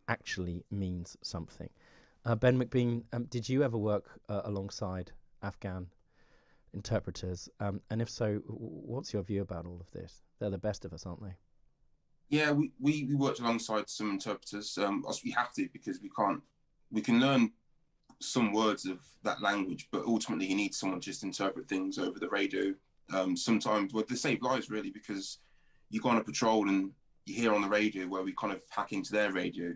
actually means something. Ben McBean, did you ever work alongside Afghan interpreters? And if so, what's your view about all of this? They're the best of us, aren't they? Yeah, we worked alongside some interpreters. We have to because we can learn some words of that language, but ultimately you need someone to just interpret things over the radio. Sometimes, well, they save lives really because you go on a patrol and you hear on the radio where we kind of hack into their radio.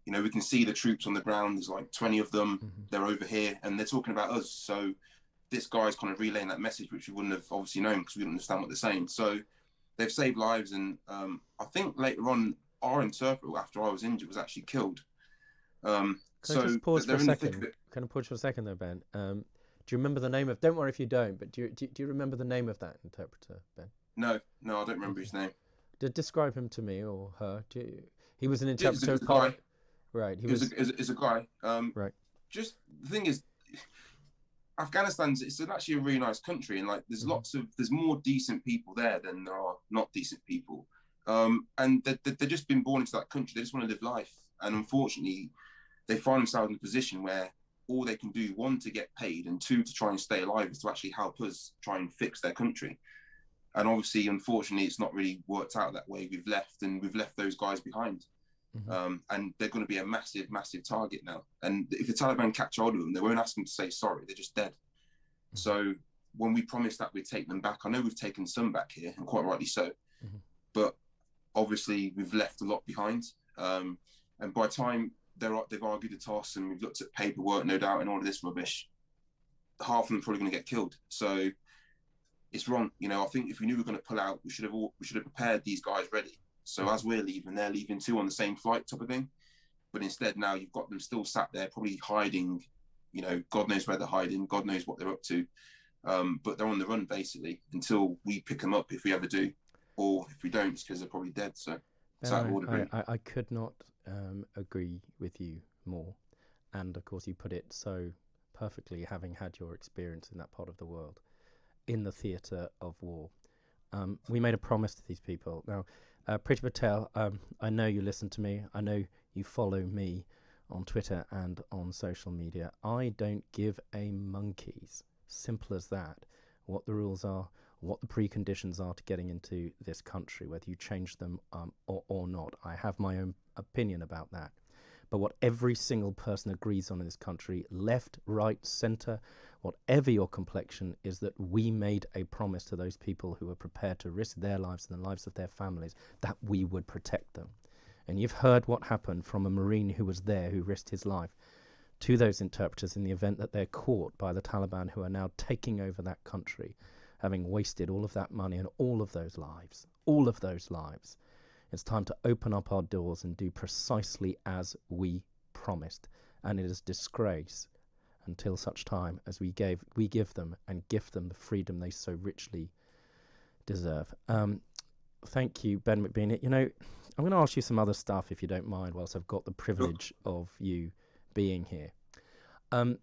You know, we can see the troops on the ground. There's like 20 of them. Mm-hmm. They're over here and they're talking about us. So this guy's kind of relaying that message, which we wouldn't have obviously known because we don't understand what they're saying. So they've saved lives. And I think later on, our interpreter, after I was injured, was actually killed. Can I So just pause for they're a in the thick of second? it. Can I pause for a second there, Ben? Do you remember the name of? Don't worry if you don't. But do you remember the name of that interpreter, Ben? No, no, I don't remember Okay. his name. Describe him to me or her. He was an It was interpreter a as part. guy. Right. He It was was a guy. right. Just the thing is, Afghanistan's it's actually a really nice country, and like Hmm. there's more decent people there than there are not decent people. And they've just been born into that country. They just want to live life, and unfortunately, they find themselves in a position where all they can do, one, to get paid, and two, to try and stay alive, is to actually help us try and fix their country. And obviously, unfortunately, it's not really worked out that way. We've left those guys behind. Hmm. And they're going to be a massive, massive target now. And if the Taliban catch hold of them, they won't ask them to say sorry. They're just dead. Hmm. So when we promised that we'd take them back, I know we've taken some back here, and quite rightly so. Hmm. But obviously, we've left a lot behind. And by the time they've argued the toss and we've looked at paperwork, no doubt, and all of this rubbish, half of them are probably going to get killed. So it's wrong. You know, I think if we knew we were going to pull out, we should have prepared these guys ready. So as we're leaving, they're leaving too on the same flight, type of thing. But instead, now you've got them still sat there, probably hiding. You know, God knows where they're hiding. God knows what they're up to. But they're on the run basically until we pick them up, if we ever do, or if we don't, it's because they're probably dead. So it's Ben, out of order, really. I could not agree with you more. And of course, you put it so perfectly, having had your experience in that part of the world, in the theatre of war. We made a promise to these people. Now, Priti Patel, I know you listen to me. I know you follow me on Twitter and on social media. I don't give a monkey's. Simple as that. What the rules are, what the preconditions are to getting into this country, whether you change them or not. I have my own opinion about that. But what every single person agrees on in this country, left, right, centre, whatever your complexion, is that we made a promise to those people who were prepared to risk their lives and the lives of their families that we would protect them. And you've heard what happened from a Marine who was there, who risked his life, to those interpreters in the event that they're caught by the Taliban, who are now taking over that country, having wasted all of that money and all of those lives. All of those lives. It's time to open up our doors and do precisely as we promised. And it is disgrace until such time as we give them and gift them the freedom they so richly deserve. Thank you, Ben McBean. You know, I'm going to ask you some other stuff if you don't mind, whilst I've got the Sure. privilege of you being here. Um,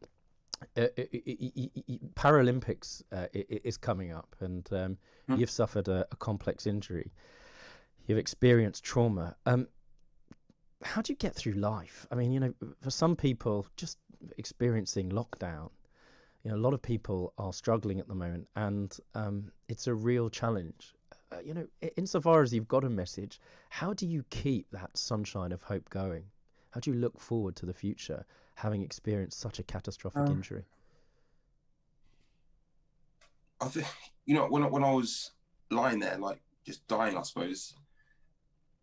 Paralympics is coming up, and Hmm. you've suffered a complex injury. You've experienced trauma. How do you get through life? I mean, you know, for some people, just experiencing lockdown, you know, a lot of people are struggling at the moment, and it's a real challenge. You know, insofar as you've got a message, how do you keep that sunshine of hope going? How do you look forward to the future, having experienced such a catastrophic Um, injury? I think you know when I was lying there, like just dying, I suppose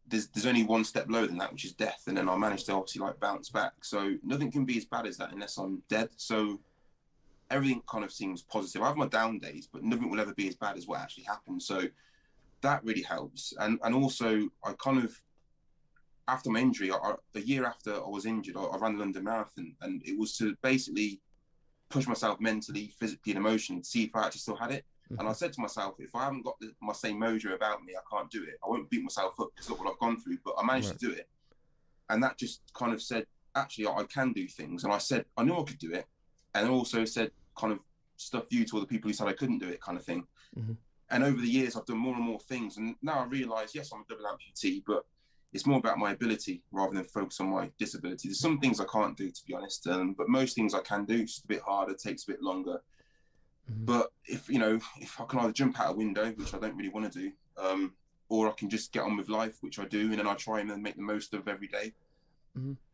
there's only one step lower than that, which is death, and then I managed to obviously like bounce back. So nothing can be as bad as that unless I'm dead. So everything kind of seems positive. I have my down days, but nothing will ever be as bad as what actually happened. So that really helps. And also I kind of after my injury, a year after I was injured, I ran the London Marathon, and it was to basically push myself mentally, physically, and emotionally to see if I actually still had it. And I Hmm. said to myself, if I haven't got my same mojo about me, I can't do it. I won't beat myself up because look what I've gone through. But I managed to Right. do it, and that just kind of said, actually, I can do things. And I said, I knew I could do it, and also said, kind of stuff you to all the people who said I couldn't do it, kind of thing. Hmm. And over the years, I've done more and more things, and now I realise, yes, I'm a double amputee, but it's more about my ability rather than focus on my disability. There's some things I can't do, to be honest, but most things I can do. It's just a bit harder, takes a bit longer. But if I can either jump out a window, which I don't really want to do, or I can just get on with life, which I do, and then I try and make the most of every day.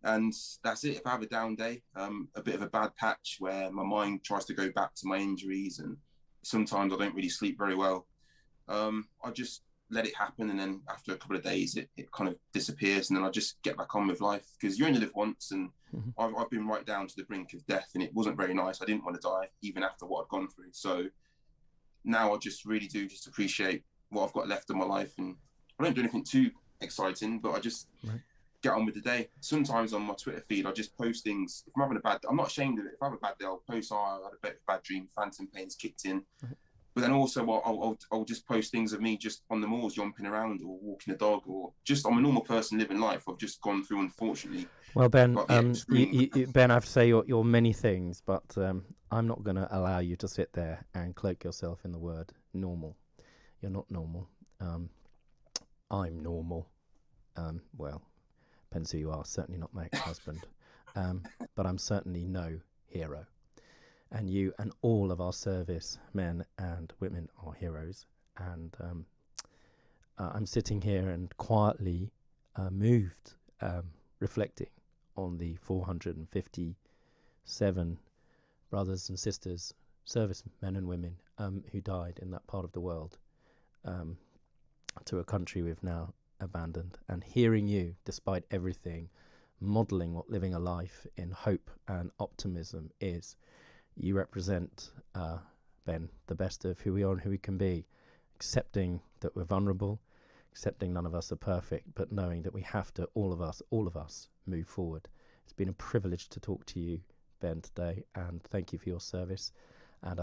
And that's it. If I have a down day, a bit of a bad patch where my mind tries to go back to my injuries, and sometimes I don't really sleep very well, I just let it happen, and then after a couple of days it kind of disappears, and then I just get back on with life, because you only live once. And I've been right down to the brink of death, and it wasn't very nice. I didn't want to die even after what I'd gone through. So now I just really do just appreciate what I've got left of my life, and I don't do anything too exciting, but I just get on with the day. Sometimes on my Twitter feed I just post things. If I'm having a bad day, I'm not ashamed of it. If I have a bad day, I'll post, I had a bad dream, phantom pains kicked in. But then also I'll just post things of me just on the moors, jumping around or walking a dog, or just I'm a normal person living life. I've just gone through, unfortunately. Well, Ben, Ben, I have to say you're many things, but I'm not going to allow you to sit there and cloak yourself in the word normal. You're not normal. I'm normal. Well, depends who you are. Certainly not my ex-husband. But I'm certainly no hero. And you and all of our service men and women are heroes. And I'm sitting here and quietly moved, reflecting on the 457 brothers and sisters, servicemen and women who died in that part of the world, to a country we've now abandoned. And hearing you, despite everything, modelling what living a life in hope and optimism is. You represent, Ben, the best of who we are and who we can be, accepting that we're vulnerable, accepting none of us are perfect, but knowing that we have to, all of us, move forward. It's been a privilege to talk to you, Ben, today, and thank you for your service. And I look